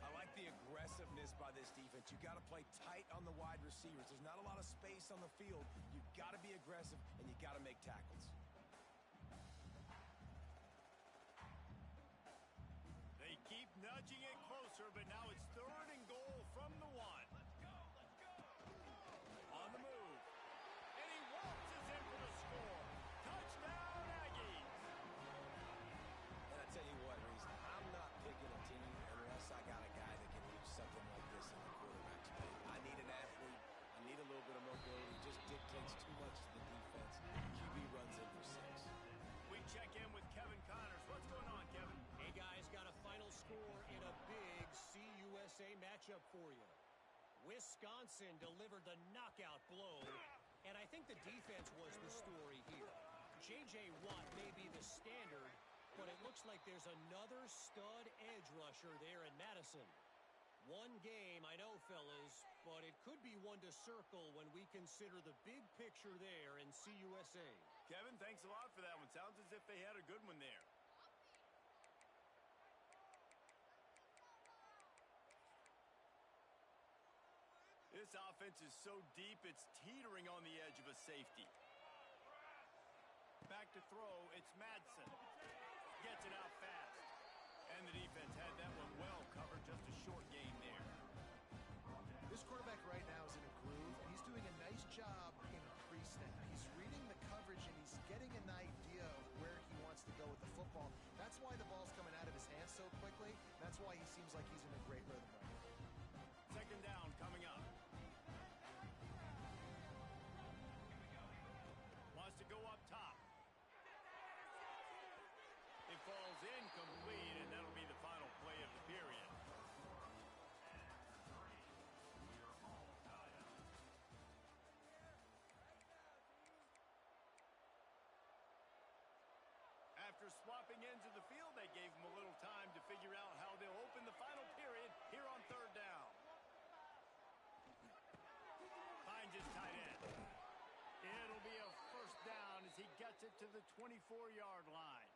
Speaker 7: I like the aggressiveness by this defense. You got to play tight on the wide receivers. There's not a lot of space on the field. You got to be aggressive, and you got to make tackles.
Speaker 11: They keep nudging it closer, but now it's 3rd and goal from the 1. On the move. And he waltzes in for the score. Touchdown, Aggies.
Speaker 7: And I tell you what, Reese, I'm not picking a team unless I got a guy that can do something like this in the quarterback's play. I need an athlete. I need a little bit of mobility. It just dictates too much to the defense. QB runs in for 6.
Speaker 11: We check in with Kevin Connors. What's going on, Kevin?
Speaker 12: Hey, guys, got a final score in a big CUSA matchup for you. Wisconsin delivered the knockout blow, and I think the defense was the story here. J.J. Watt may be the standard, but it looks like there's another stud edge rusher there in Madison. One game, I know, fellas, but it could be one to circle when we consider the big picture there in CUSA.
Speaker 11: Kevin, thanks a lot for that one. Sounds as if they had a good one there. This offense is so deep, it's teetering on the edge of a safety. Back to throw, it's Madsen. Gets it out fast. And the defense had that one well covered, just a short gain there.
Speaker 6: This quarterback right now is in a groove, and he's doing a nice job in pre-snap. He's reading the coverage, and he's getting an idea of where he wants to go with the football. That's why the ball's coming out of his hands so quickly. That's why he seems like he's in a great rhythm right now.
Speaker 11: 2nd down coming up. Wants to go up top. It falls incomplete, and that'll be the final play of the period. After swapping ends of the field, they gave him a little time to figure out how they'll open the final period here on 3rd down. Finds his tight end. It'll be a 1st down as he gets it to the 24-yard line.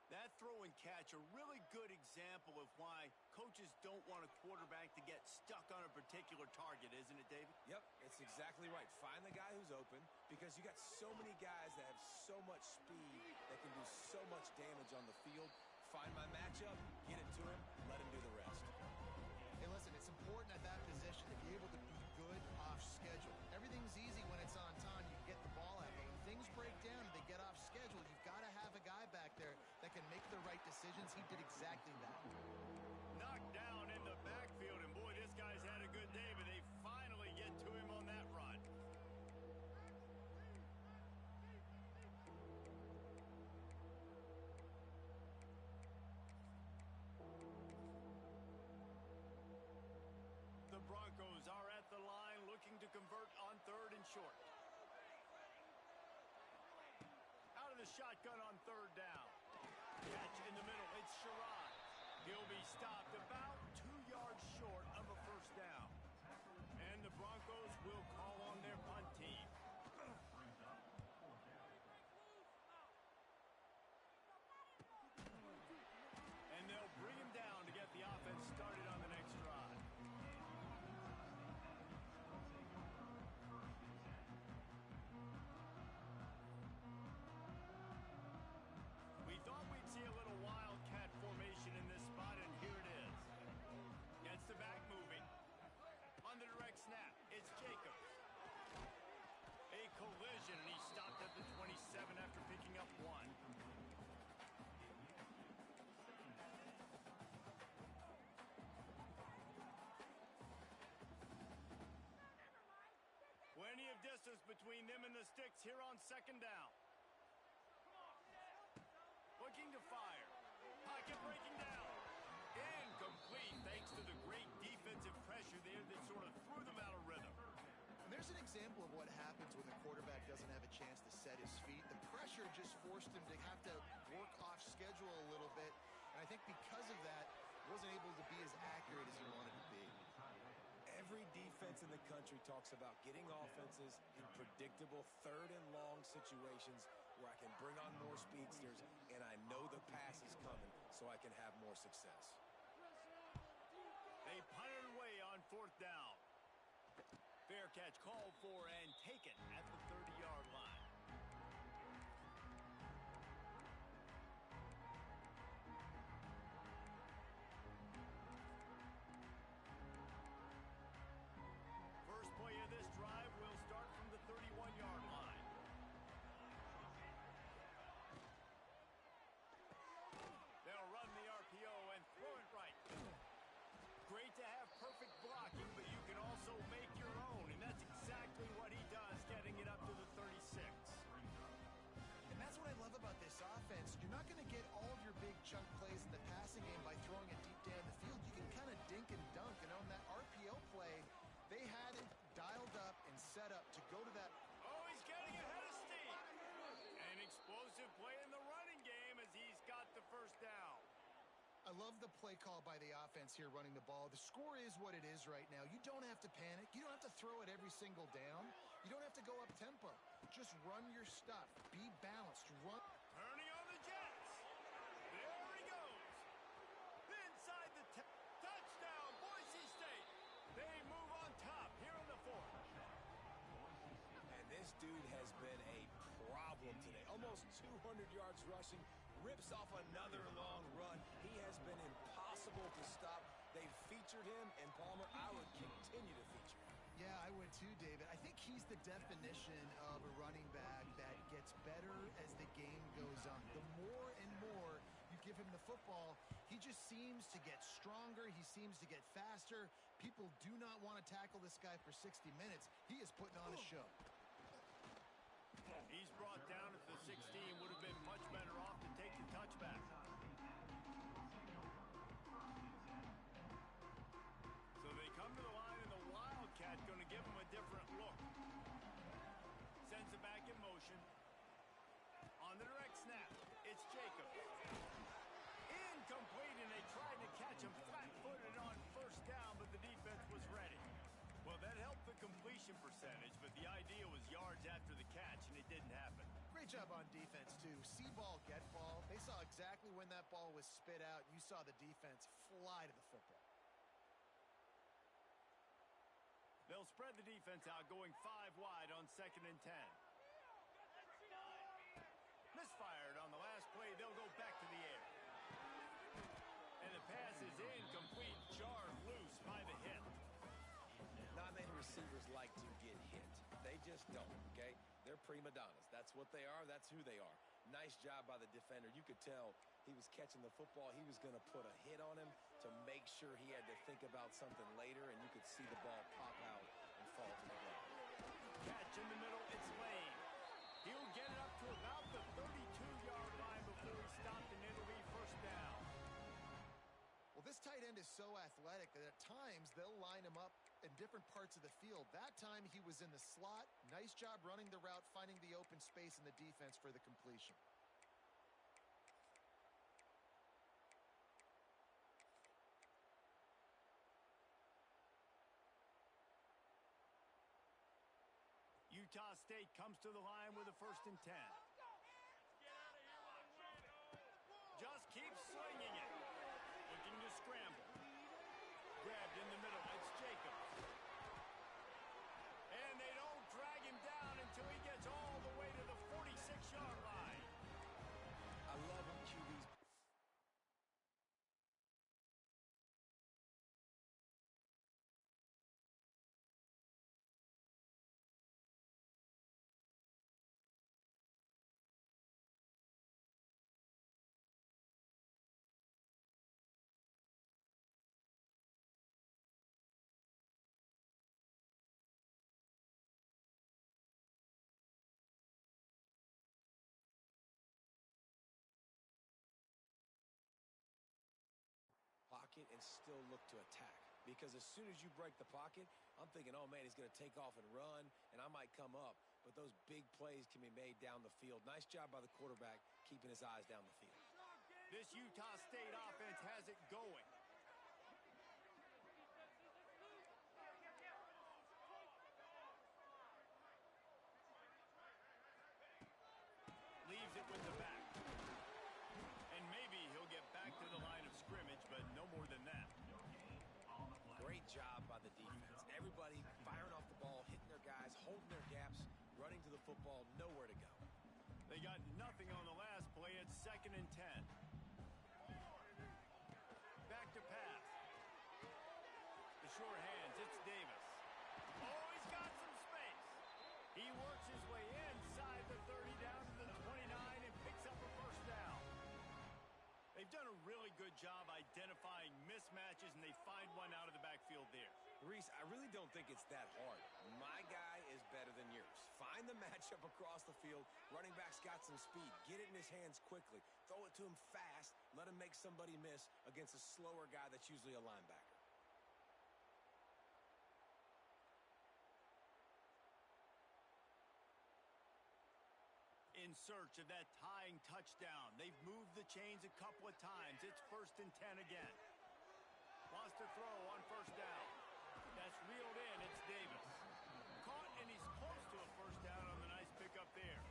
Speaker 11: That throw and catch, a really good example of why coaches don't want a quarterback to get stuck on a particular target, isn't it, David?
Speaker 7: Yep, it's exactly right. Find the guy who's open, because you got so many guys that have so much speed that can do so much damage on the field. Find my matchup, get it to him, let him do the rest.
Speaker 6: Hey, listen, it's important at that position to be able to be good off schedule. Everything's easy when it's on time. You get the ball out. But when things break down and they get off schedule, you've got to have a guy back there that can make the right decisions. He did exactly that.
Speaker 11: Knocked down in the backfield, and boy, this guy's had a good day, but they finally get to him on that run. The Broncos are at the line looking to convert on 3rd and short. Out of the shotgun on 3rd down. Catch in the middle. It's Sherrod. He'll be stopped about 2 yards short of a 1st down. And the Broncos will call on their punt team. And they'll bring him down to get the offense started on the next drive. We thought we'd see a little wildcat formation in this spot, and here it is. Gets the back moving. On the direct snap, it's Jacobs.
Speaker 3: of distance between them and the sticks here on second down. Looking to fire. Pocket breaking down. Incomplete thanks to the great defensive pressure there that sort of threw them out of rhythm.
Speaker 6: And there's an example of what happens when the quarterback doesn't have a chance to set his feet. The pressure just forced him to have to work off schedule a little bit. And I think because of that, wasn't able to be as accurate as he wanted to be.
Speaker 7: Every defense in the country talks about getting offenses in predictable third and long situations where I can bring on more speedsters and I know the pass is coming so I can have more success.
Speaker 3: They punted away on fourth down. Fair catch called for and taken at the 30-yard line. First play of this drive will start from the 31-yard line. They'll run the RPO and throw it right. Great to have perfect blocking, but you can also make your own, and that's exactly what he does, getting it up to the 36.
Speaker 6: And that's what I love about this offense. You're not going to get all of your big chunk plays in the passing game by throwing it deep down the field. You can kind of dink and dunk, and on that RPO play, they had it dialed up and set up to go to that.
Speaker 3: Oh, he's getting ahead of steam. An explosive play in the running game as he's got the first down.
Speaker 6: I love the play call by the offense here running the ball. The score is what it is right now. You don't have to panic. You don't have to throw it every single down. You don't have to go up tempo. Just run your stuff. Be balanced. Run.
Speaker 3: Turning on the Jets. There he goes. Inside the touchdown, Boise State. They move on top here in the fourth.
Speaker 7: And this dude has been a problem today. Almost 200 yards rushing. Rips off another long run. He has been impossible to stop. They've featured him, and Palmer, I would continue to feature him.
Speaker 6: Yeah, I would too, David. I think he's the definition of a running back that gets better as the game goes on. The more and more you give him the football, he just seems to get stronger. He seems to get faster. People do not want to tackle this guy for 60 minutes. He is putting on a show.
Speaker 3: He's brought down at the 16. Would have been much better off to take the touchback. So they come to the line, and the Wildcat going to give him a different look. Sends it back in motion. On the direct snap, it's Jacobs. Incomplete, and they tried to catch him flat-footed on first down, but the defense was ready. Well, that helped the completion percentage, but the idea was yards after the catch, and it didn't happen.
Speaker 6: Great job on defense, too. See ball, get ball. They saw exactly when that ball was spit out. You saw the defense fly to the football.
Speaker 3: They'll spread the defense out, going 5 wide on 2nd and 10. Misfired on the last play. They'll go back to the air. And the pass is incomplete, jarred loose by the hit.
Speaker 7: Not many receivers like to get hit. They just don't, okay? They're prima donnas. That's what they are. That's who they are. Nice job by the defender. You could tell he was catching the football. He was going to put a hit on him to make sure he had to think about something later, and you could see the ball pop out and fall to the ground.
Speaker 3: Catch in the middle. It's Lane. He'll get it up to about the 32-yard line before he stopped, and it'll be first down.
Speaker 6: Well, this tight end is so athletic that at times they'll line him up in different parts of the field. That time he was in the slot. Nice job running the route, finding the open space in the defense for the completion.
Speaker 3: Utah State comes to the line with a 1st and 10. Just keeps slinging it. Looking to scramble. Grabbed in the middle. It's Jacobs. And they don't drag him down until he gets all the way to the 46-yard line.
Speaker 7: I love when QBs and still look to attack. Because as soon as you break the pocket, I'm thinking, oh, man, he's going to take off and run, and I might come up. But those big plays can be made down the field. Nice job by the quarterback keeping his eyes down the field.
Speaker 3: This Utah State offense has it going. Leaves it with the back. And maybe he'll get back to the line of scrimmage, but no more than that.
Speaker 7: Great job by the defense. Everybody firing off the ball, hitting their guys, holding their gaps, running to the football, nowhere to go.
Speaker 3: They got nothing on the last play. It's 2nd and 10. Back to pass. The short hands, it's Davis. Oh, he's got some space. He works his way inside the 30 down to the 29 and picks up a first down. They've done a really good job identifying mismatches, and they find one out of the backfield there.
Speaker 7: Reese, I really don't think it's that hard. My guy is better than yours. Find the matchup across the field. Running back's got some speed. Get it in his hands quickly. Throw it to him fast. Let him make somebody miss against a slower guy that's usually a linebacker.
Speaker 3: In search of that tying touchdown. They've moved the chains a couple of times. It's 1st and 10 again. Wants to throw on 1st down. That's reeled in. It's Davis. Caught, and he's close to a 1st down on the nice pickup there.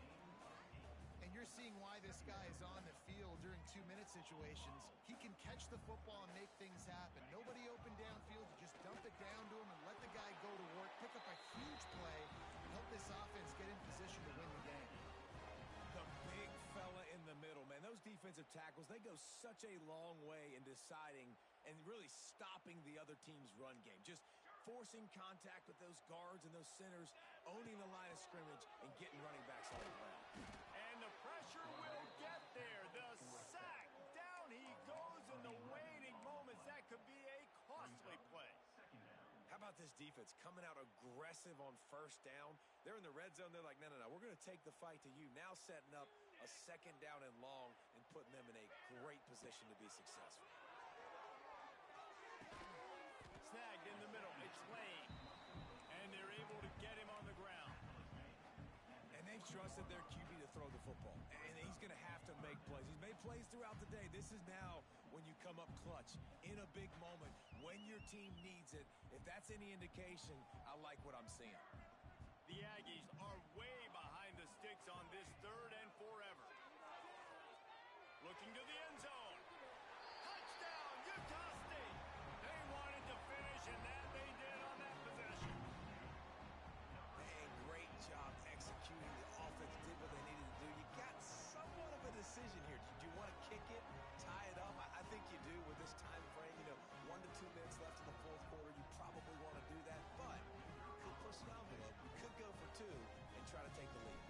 Speaker 6: And you're seeing why this guy is on the field during 2-minute situations. He can catch the football and make things happen. Nobody open downfield. You just dump it down to him and let the guy go to work, pick up a huge play, and help this offense get in position to win the game.
Speaker 7: The big fella in the middle, man. Those defensive tackles, they go such a long way in deciding and really stopping the other team's run game. Just forcing contact with those guards and those centers, owning the line of scrimmage, and getting running backs on the ground.
Speaker 3: And the pressure will get there. The sack. Down he goes in the waiting moments. That could be a costly play.
Speaker 7: How about this defense coming out aggressive on 1st down? They're in the red zone. They're like, no, we're going to take the fight to you. Now setting up a 2nd down and long and putting them in a great position to be successful.
Speaker 3: Snagged in the middle. It's Lane. And they're able to get him on the ground.
Speaker 7: And they've trusted their QB to throw the football. And he's going to have to make plays. He's made plays throughout the day. This is now when you come up clutch in a big moment when your team needs it. If that's any indication, I like what I'm seeing.
Speaker 3: The Aggies are way behind the sticks on this 3rd and forever. Looking to the end zone. Touchdown, Utah State. They wanted to finish, and that they did on that possession.
Speaker 7: Man, great job executing. The offense did what they needed to do. You got somewhat of a decision here. Do you want to kick it, tie it up? I think you do with this time frame. 1 to 2 minutes left in the 4th quarter. You probably want to do that, but you could push the envelope. You could go for 2 and try to take the lead.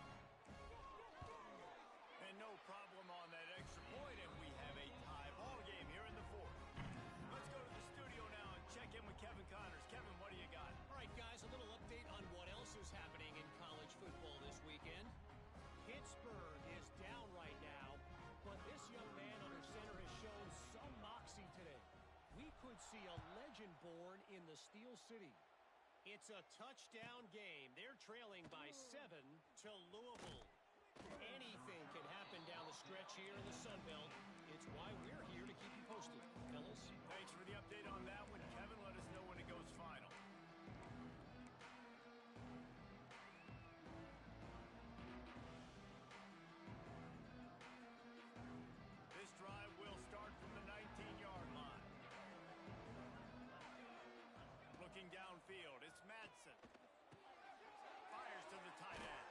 Speaker 3: And no problem on that extra point, and we have a tie ball game here in the 4th. Let's go to the studio now and check in with Kevin Connors. Kevin, what do you got?
Speaker 12: All right, guys, a little update on what else is happening in college football this weekend. Pittsburgh is down right now, but this young man under center has shown some moxie today. We could see a legend born in the Steel City. It's a touchdown game. They're trailing by 7 to Louisville. Anything can happen down the stretch here in the Sun Belt. It's why we're here to keep you posted, fellas.
Speaker 3: Thanks for the update on that one, Kevin. Let us know when it goes final. This drive will start from the 19-yard line. Looking downfield, it's Madsen. Fires to the tight end.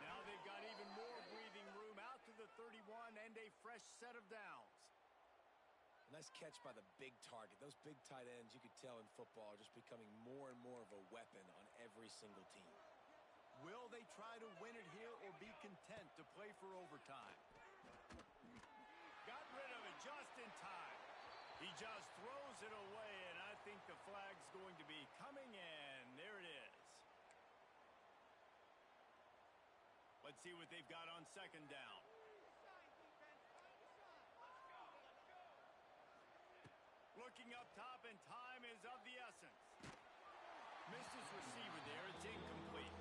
Speaker 3: Now they've got even more breathing room out to the 31 and a fresh set of downs.
Speaker 7: Nice catch by the big target. Those big tight ends, you could tell in football, are just becoming more and more of a weapon on every single team.
Speaker 3: Will they try to win it here or be content to play for overtime? Got rid of it just in time. He just throws it away, and I think the flag's going to be coming in. There it is. Let's see what they've got on 2nd down.
Speaker 7: looking up top, and time is of the essence. Missed his receiver there. It's incomplete.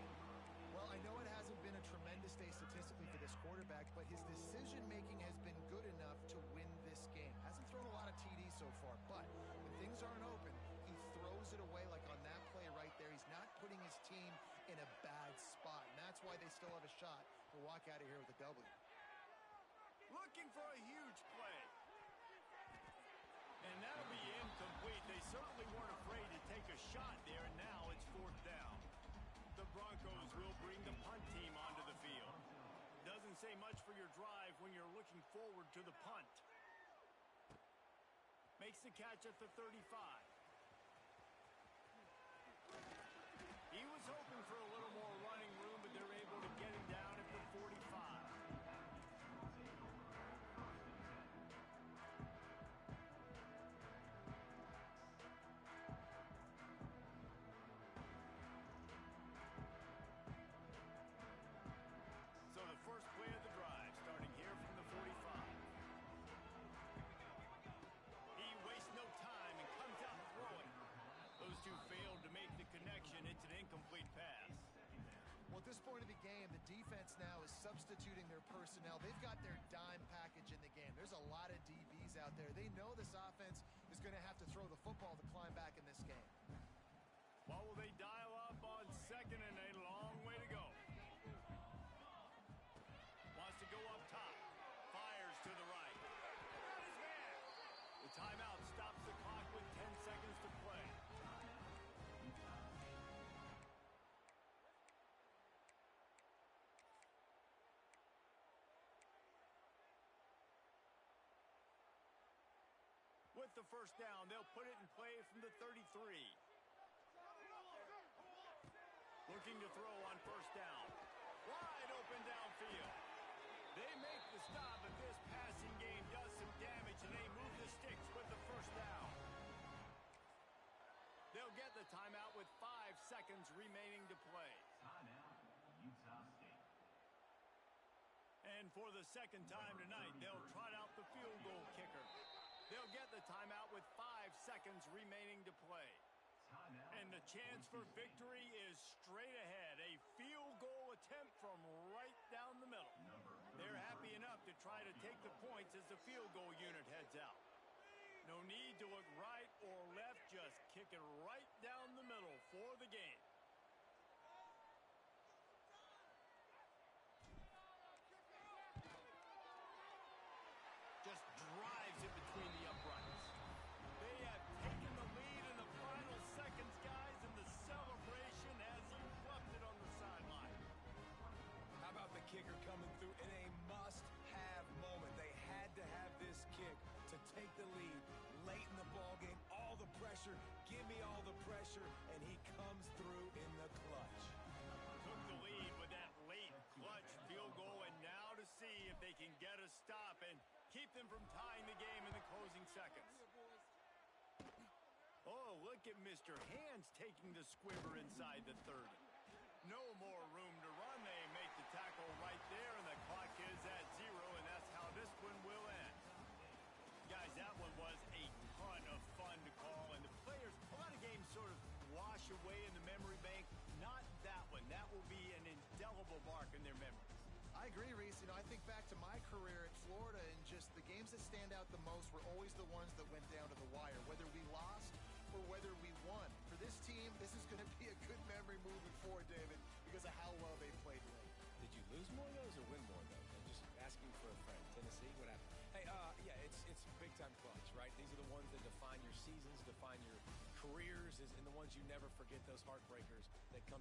Speaker 6: Well, I know it hasn't been a tremendous day statistically for this quarterback, but his decision-making has been good enough to win this game. Hasn't thrown a lot of TDs so far, but when things aren't open, he throws it away like on that play right there. He's not putting his team in a bad spot, and that's why they still have a shot to walk out of here with a W.
Speaker 7: Looking for a huge play. And that'll be incomplete. They certainly weren't afraid to take a shot there, and now it's 4th down. The Broncos will bring the punt team onto the field. Doesn't say much for your drive when you're looking forward to the punt. Makes the catch at the 35. He was hoping for a little more running room, but they're able to get him down at the 45. So the first play of the drive, starting here from the 45. He wastes no time and comes out throwing. Those two failed to make the connection. It's an incomplete pass.
Speaker 6: Well, at this point of the game, the defense now is substituting their personnel. They've got their dime package in the game. There's a lot of DBs out there. They know this offense is going to have to throw the football to climb back in this game.
Speaker 7: What will they dial up on second and a long way to go? Wants to go up top. Fires to the right. Got his man. The timeout stops the clock with 10 seconds to play. With the first down, they'll put it in play from the 33. Looking to throw on first down. Wide open downfield. They make the stop, but this passing game does some damage, and they move the sticks with the first down. They'll get the timeout with 5 seconds remaining to play.
Speaker 2: Timeout, Utah State.
Speaker 7: And for the second time tonight, they'll trot out the field goal kicker. They'll get the timeout with 5 seconds remaining to play. And the chance for victory is straight ahead. A field goal attempt from right down the middle. They're happy enough to try to take the points as the field goal unit heads out. No need to look right or left, just kick it right down the middle for the game. Just drives it between the uprights. They have taken the lead in the final seconds, guys, and the celebration has erupted on the sideline.
Speaker 11: How about the kicker coming through in a must-have moment? They had to have this kick to take the lead late in the ballgame. All the pressure, give me all the pressure, and he comes through in the clutch.
Speaker 7: Took the lead with that late clutch field goal, and now to see if they can get a stop and keep them from tying the game in the closing seconds. Oh, look at Mr. Hands taking the squibber inside the 30. No more room to run. They make the tackle right there, and the clock is at 0, and that's how this one will end. Guys, that one was a ton of fun to call, and the players, a lot of games sort of wash away in the memory bank. Not that one. That will be an indelible mark in their memories.
Speaker 6: I agree, Reese. You know, I think back to my career at Florida, and just the games that stand out the most were always the ones that went down to the wire, whether we lost or whether we won. For this team, this is going to be a good memory moving forward, David, because of how well they played late.
Speaker 11: Did you lose more of those or win more of those? I'm just asking for a friend. Tennessee, what happened? Hey, yeah, it's big-time clutch, right? These are the ones that define your seasons, define your careers, and the ones you never forget, those heartbreakers that come